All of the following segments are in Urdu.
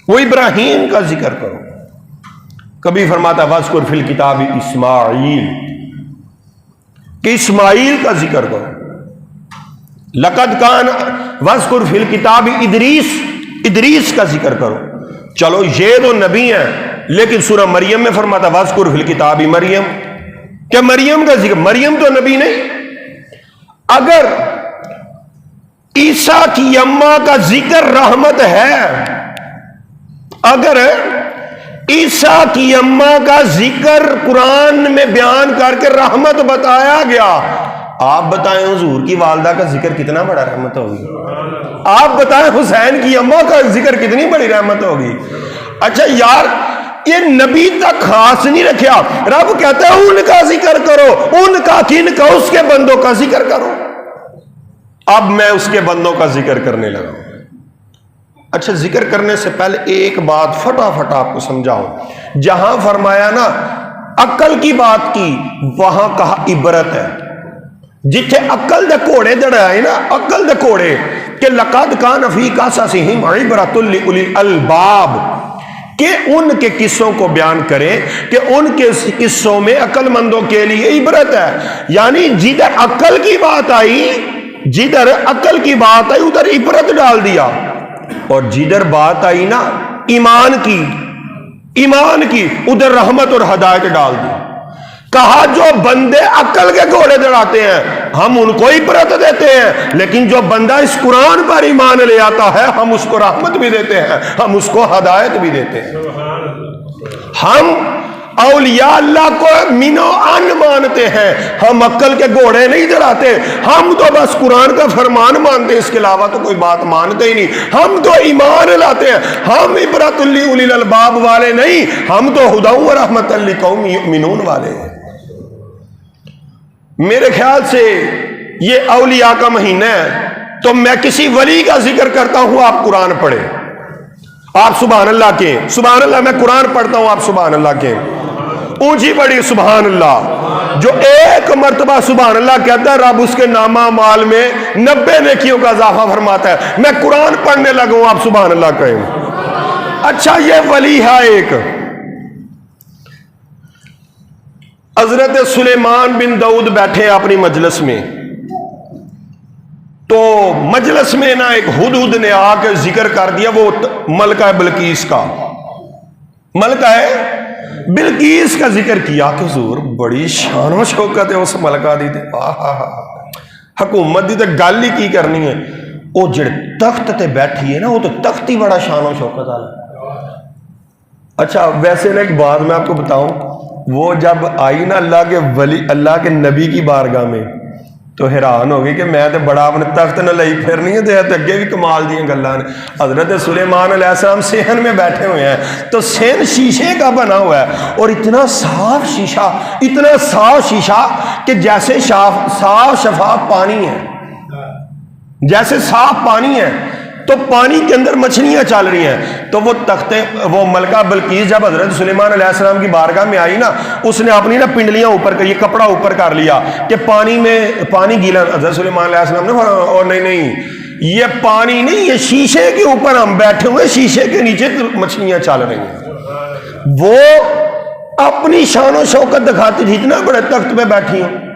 وہ ابراہیم کا ذکر کرو. کبھی فرماتا وذکر فی الکتاب اسماعیل کہ اسماعیل کا ذکر کرو. لقد کان وذکر فی الکتاب ادریس کا ذکر کرو. چلو یہ تو نبی ہیں، لیکن سورہ مریم میں فرماتا وذکر فی الکتاب مریم، کہ مریم کا ذکر. مریم تو نبی نہیں. اگر عیسیٰ کی اماں کا ذکر رحمت ہے، اگر عیسیٰ کی اماں کا ذکر قرآن میں بیان کر کے رحمت بتایا گیا، آپ بتائیں حضور کی والدہ کا ذکر کتنا بڑا رحمت ہوگی؟ آپ بتائیں حسین کی اماں کا ذکر کتنی بڑی رحمت ہوگی؟ اچھا یار، یہ نبی تک خاص نہیں رکھا. رب کہتا ہے ان کا ذکر کرو. ان کا کن کا؟ اس کے بندوں کا ذکر کرو. اب میں اس کے بندوں کا ذکر کرنے لگا ہوں. اچھا، ذکر کرنے سے پہلے ایک بات فٹافٹ آپ کو سمجھاؤ. جہاں فرمایا نا عقل کی بات کی، وہاں کہا عبرت ہے. جتھے عقل دے کوڑے دڑائے نا، عقل دے کوڑے کہ لقد کان فی قصصہم عبرۃ لأولی الالباب، کہ ان کے قصوں کو بیان کریں کہ ان کے قصوں میں عقل مندوں کے لیے عبرت ہے. یعنی جدھر عقل کی بات آئی، جدھر عقل کی بات آئی ادھر عبرت ڈال دیا، اور جدھر بات آئی نا ایمان کی ادھر رحمت اور ہدایت ڈال دی. کہا جو بندے عقل کے گھوڑے دڑاتے ہیں ہم ان کو عبرت دیتے ہیں، لیکن جو بندہ اس قرآن پر ایمان لے آتا ہے ہم اس کو رحمت بھی دیتے ہیں، ہم اس کو ہدایت بھی دیتے ہیں. ہم اولیاء اللہ کو مینو ان مانتے ہیں، ہم عقل کے گھوڑے نہیں دڑاتے. ہم تو بس قرآن کا فرمان مانتے ہیں، اس کے علاوہ تو کوئی بات مانتے ہی نہیں. ہم تو ایمان لاتے ہیں، ہم عبرۃ لأولی الالباب والے نہیں، ہم تو ہدی و رحمت لقوم یؤمنون والے ہیں. میرے خیال سے یہ اولیاء کا مہینہ ہے، تو میں کسی ولی کا ذکر کرتا ہوں، آپ قرآن پڑھیں. آپ سبحان اللہ کہیں. سبحان اللہ، میں قرآن پڑھتا ہوں، آپ سبحان اللہ کہیں. اونچی بڑی سبحان اللہ. جو ایک مرتبہ سبحان اللہ کہتا ہے رب اس کے نامہ اعمال میں 90 نیکیوں کا اضافہ فرماتا ہے. میں قرآن پڑھنے لگا ہوں، آپ سبحان اللہ کہیں. اچھا، یہ ولی ہے ایک. حضرت سلیمان بن داؤد بیٹھے اپنی مجلس میں، تو مجلس میں نا ایک ہدہد نے آ کے ذکر کر دیا، وہ ملکہ بلقیس کا. ملکہ بلقیس کا ذکر کیا کہ حضور بڑی شان و شوکت ہے اس ملکہ دی تے حکومت دی تے گل ہی کی کرنی ہے. وہ جڑے تخت تے بیٹھی ہے نا، وہ تو تخت ہی بڑا شان و شوکت والا. اچھا ویسے نا ایک بات میں آپ کو بتاؤں، وہ جب آئی نا اللہ کے ولی، اللہ کے نبی کی بارگاہ میں، تو حیران ہو گئی کہ میں تو بڑا اپنے تخت نہ لئی پھرنی ہے، تو اگے بھی کمال دی گلاں نے. حضرت سلیمان علیہ السلام صحن میں بیٹھے ہوئے ہیں، تو صحن شیشے کا بنا ہوا ہے، اور اتنا صاف شیشہ، اتنا صاف شیشہ کہ جیسے صاف شفاف پانی ہے، جیسے صاف پانی ہے. تو پانی کے اندر مچھلیاں چل رہی ہیں. تو وہ تختے، وہ ملکہ بلقیس جب حضرت سلیمان علیہ السلام کی بارگاہ میں آئی نا، اس نے اپنی نا پنڈلیاں اوپر کر، یہ کپڑا اوپر کر لیا کہ پانی گیلا. حضرت سلیمان علیہ السلام نے اور نہیں یہ پانی نہیں، یہ شیشے کے اوپر ہم بیٹھے ہوئے، شیشے کے نیچے مچھلیاں چل رہی ہیں. وہ اپنی شان و شوکت دکھاتی تھی، اتنا بڑے تخت پہ بیٹھی ہیں،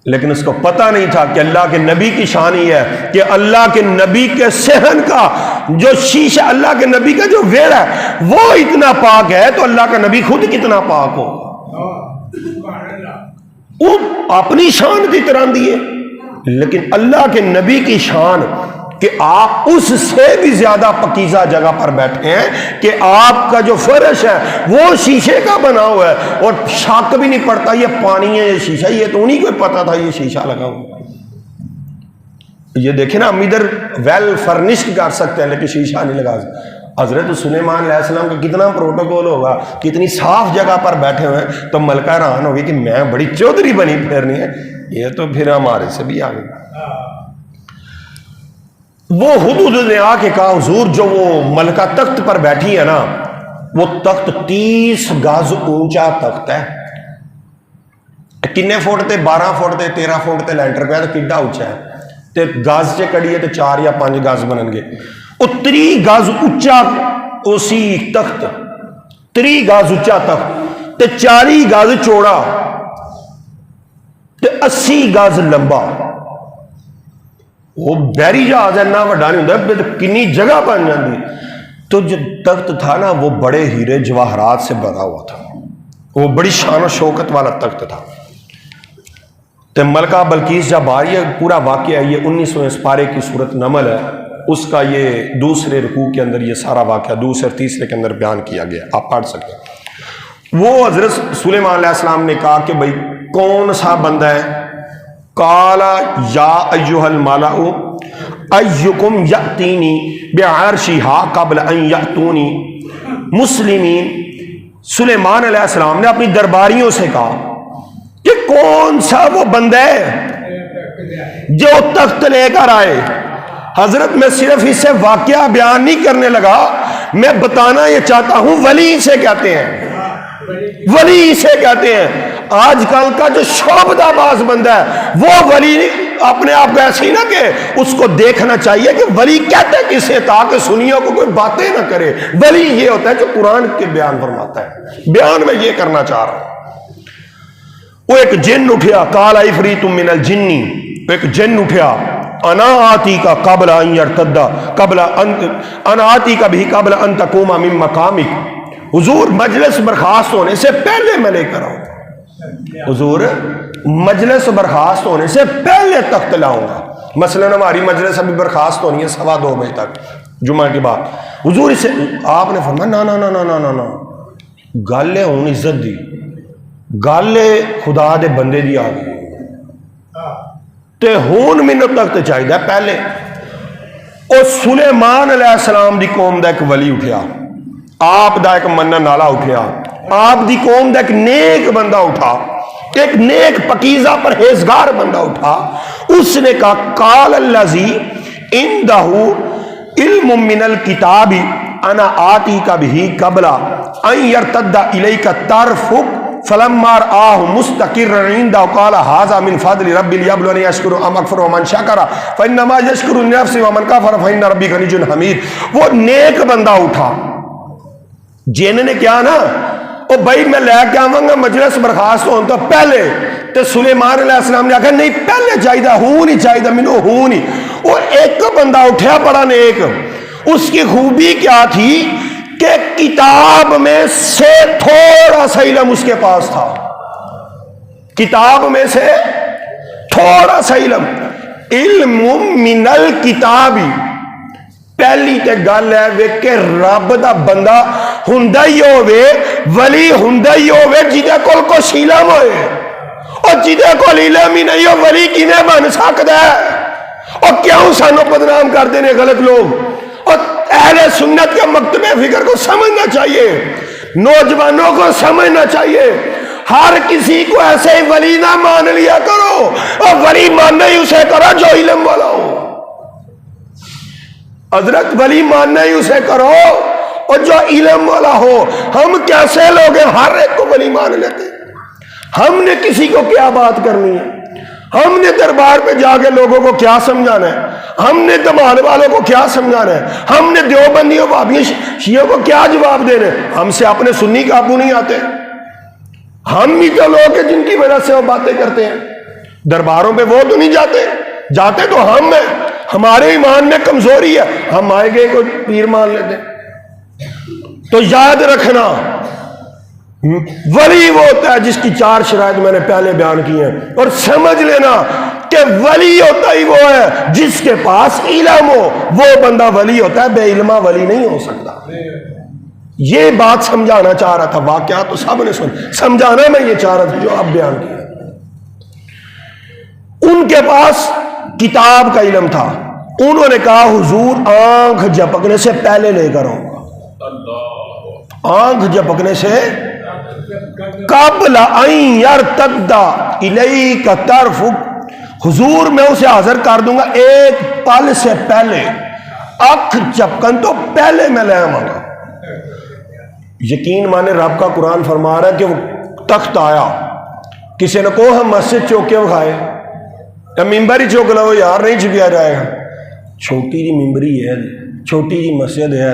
لیکن اس کو پتہ نہیں تھا کہ اللہ کے نبی کی شان ہی ہے کہ اللہ کے نبی کے صحن کا جو شیشہ، اللہ کے نبی کا جو ویڑا ہے وہ اتنا پاک ہے، تو اللہ کا نبی خود کتنا پاک ہو. وہ اپنی شان کی طرح دیے، لیکن اللہ کے نبی کی شان کہ آپ اس سے بھی زیادہ پاکیزہ جگہ پر بیٹھے ہیں، کہ آپ کا جو فرش ہے وہ شیشے کا بنا ہوا ہے، اور شک بھی نہیں پڑتا یہ پانی ہے یہ شیشہ. یہ تو انہیں کو پتا تھا یہ شیشہ لگا ہوا. یہ دیکھیں نا، ہم ادھر ویل فرنشڈ کر سکتے ہیں لیکن شیشہ نہیں لگا سکتے. حضرت سلیمان علیہ السلام کا کتنا پروٹوکول ہوگا، کتنی صاف جگہ پر بیٹھے ہوئے ہیں. تو ملکہ حیران ہوگی کہ میں بڑی چودھری بنی پھرنی ہے، یہ تو پھر ہمارے سے بھی آگے. وہ ہدہد نے آ کے کہا حضور جو وہ ملکہ تخت پر بیٹھی ہے نا، وہ تخت 30 گز اونچا تخت ہے. کنے فٹ تے 12 فٹ تے 13 فٹ تے لینٹر پہ تو کڈا اونچا ہے، تے گز چ کڑیے تے 4 یا 5 گز بنن گے. وہ 30 گز اونچا اسی تخت 30 گز اچا تخت تے 40 گز چوڑا تے 80 گز لمبا. وہ بحری جہاز اینا وڈا نہیں ہوندا کنی جگہ بن جاندی. تو جو تخت تھا نا وہ بڑے ہیرے جواہرات سے بنا ہوا تھا. وہ بڑی شان و شوکت والا تخت تھا. تو ملکہ بلقیس جب آئی ہے، پورا واقعہ یہ 19ویں سپارے کی سورت نمل ہے، اس کا یہ دوسرے رکوع کے اندر یہ سارا واقعہ دوسرے تیسرے کے اندر بیان کیا گیا، آپ پڑھ سکتے ہیں. وہ حضرت سلیمان علیہ السلام نے کہا کہ بھئی کون سا بندہ ہے؟ قال یا ایھا الملأ ایکم یأتینی بعرشھا قبل ان یأتونی مسلمین. سلیمان علیہ السلام نے اپنی درباریوں سے کہا کہ کون سا وہ بندہ ہے جو تخت لے کر آئے. حضرت میں صرف اس سے واقعہ بیان نہیں کرنے لگا، میں بتانا یہ چاہتا ہوں ولی اسے کہتے ہیں، ولی اسے کہتے ہیں. آج کل کا جو شعبدہ باز بندہ ہے وہ ولی اپنے آپ کو ایسے ہی نہ کہ اس کو دیکھنا چاہیے کہ ولی کہتے کسے تاکہ سنیوں کو کوئی باتیں نہ کرے. ولی یہ ہوتا ہے جو قرآن کے بیان فرماتا ہے. بیان میں یہ کرنا چاہ رہا ہوں. وہ ایک جن اٹھیا، قال عفریت من الجنی، ایک جن اٹھیا، انا آتی کا قبل ان یرتد قبل ان انا آتی کا بھی قبل ان تقوم من مقامک. حضور مجلس برخاست ہونے سے پہلے میں لے کر آؤں گا. حضور مجلس برخاست ہونے سے پہلے تخت لاؤں گا. مثلا ہماری مجلس ابھی برخاست ہونی ہے 2:15 بجے تک جمعہ کے بعد. حضور اسے آپ نے فرمایا نا نا نا نا نا نا گل ہے ہوں عزت دی، گل خدا دے بندے دی آ گئی تے ہون مینوں تخت چاہیے پہلے. او سلیمان علیہ السلام دی قوم دا ایک ولی اٹھیا، آپ دا ایک منن والا اٹھیا، آپ دی قوم دا ایک نیک بندہ اٹھا، ایک نیک پکیزہ پرہیزگار بندہ اٹھا. اس نے کہا قال الذی عندہ علم من الکتاب انا آتی کا بھی قبل ان یرتد الیک طرفک فلما رآہ مستقرا عنده قال هذا من فضل ربی لیبلونی اشکر ام اکفر ومن شکر فانما یشکر لنفسہ ومن کفر فان ربی غنی حمید. وہ نیک بندہ اٹھا، جن نے کیا نا او بھائی میں لے کے آواں گا مجلس برخاست ہون تو پہلے. تے سلیمان علیہ السلام نے کہا نہیں پہلے چاہیے، ہوں نہیں چاہیے مینوں، ہوں نہیں. وہ ایک بندہ اٹھیا بڑا نیک، اس کی خوبی کیا تھی کہ کتاب میں سے تھوڑا سا علم اس کے پاس تھا. کتاب میں سے تھوڑا سا علم. علم من الکتاب پہلی تے گل ہے وے کہ رب دا بندہ ہوندا ہی ہوے، ولی ہوندا ہی ہوے جہدے کول کچھ علم ہوئے. اور جہدے کول علم ہی نہیں ہو ولی کیویں بن سکدا ہے؟ اور کیوں سانو بدنام کرتے ہیں غلط لوگ؟ اور اہل سنت کے مکتب فکر کو سمجھنا چاہیے، نوجوانوں کو سمجھنا چاہیے. ہر کسی کو ایسے ہی ولی نہ مان لیا کرو، اور ولی ماننا ہی اسے کرو جو علم والا ہو. حضرت ولی ماننا ہی اسے کرو اور جو علم والا ہو. ہم کیسے لوگ ہیں ہر ایک کو ولی مان لیتے؟ ہم نے کسی کو کیا بات کرنی ہے؟ ہم نے دربار پہ جا کے لوگوں کو کیا سمجھانا ہے؟ ہم نے دمال والوں کو کیا سمجھانا ہے؟ ہم نے دیوبندیوں وہابیوں شیعوں کو کیا جواب دینا ہے؟ ہم سے اپنے سنی قابو نہیں آتے. ہم ہی تو لوگ ہیں جن کی وجہ سے وہ باتیں کرتے ہیں. درباروں پہ وہ تو نہیں جاتے، جاتے تو ہم ہیں. ہمارے ایمان میں کمزوری ہے، ہم آئے گئے کو پیر مان لیتے. تو یاد رکھنا ولی وہ ہوتا ہے جس کی 4 شرائط میں نے پہلے بیان کی ہیں. اور سمجھ لینا کہ ولی ہوتا ہی وہ ہے جس کے پاس علم ہو، وہ بندہ ولی ہوتا ہے، بے علمہ ولی نہیں ہو سکتا. یہ بات سمجھانا چاہ رہا تھا. واقعات تو سب نے سمجھانا میں یہ چاہ رہا تھا جو آپ بیان کیا. ان کے پاس کتاب کا علم تھا. انہوں نے کہا حضور آنکھ جھپکنے سے پہلے لے کر آؤں گا. آنکھ جھپکنے سے قبل ان یرتد الیک طرفک، حضور میں اسے حاضر کر دوں گا ایک پل سے پہلے. آنکھ جھپکن تو پہلے میں لے آؤں گا. یقین مانے رب کا قرآن فرما رہا ہے کہ وہ تخت آیا. کسی نے کہو ہم مسجد چوک کے کھائے یا ممبر ہی چوک لو یار نہیں چکیا جائے گا. چھوٹی جی ممبری ہے، چھوٹی جی مسجد ہے.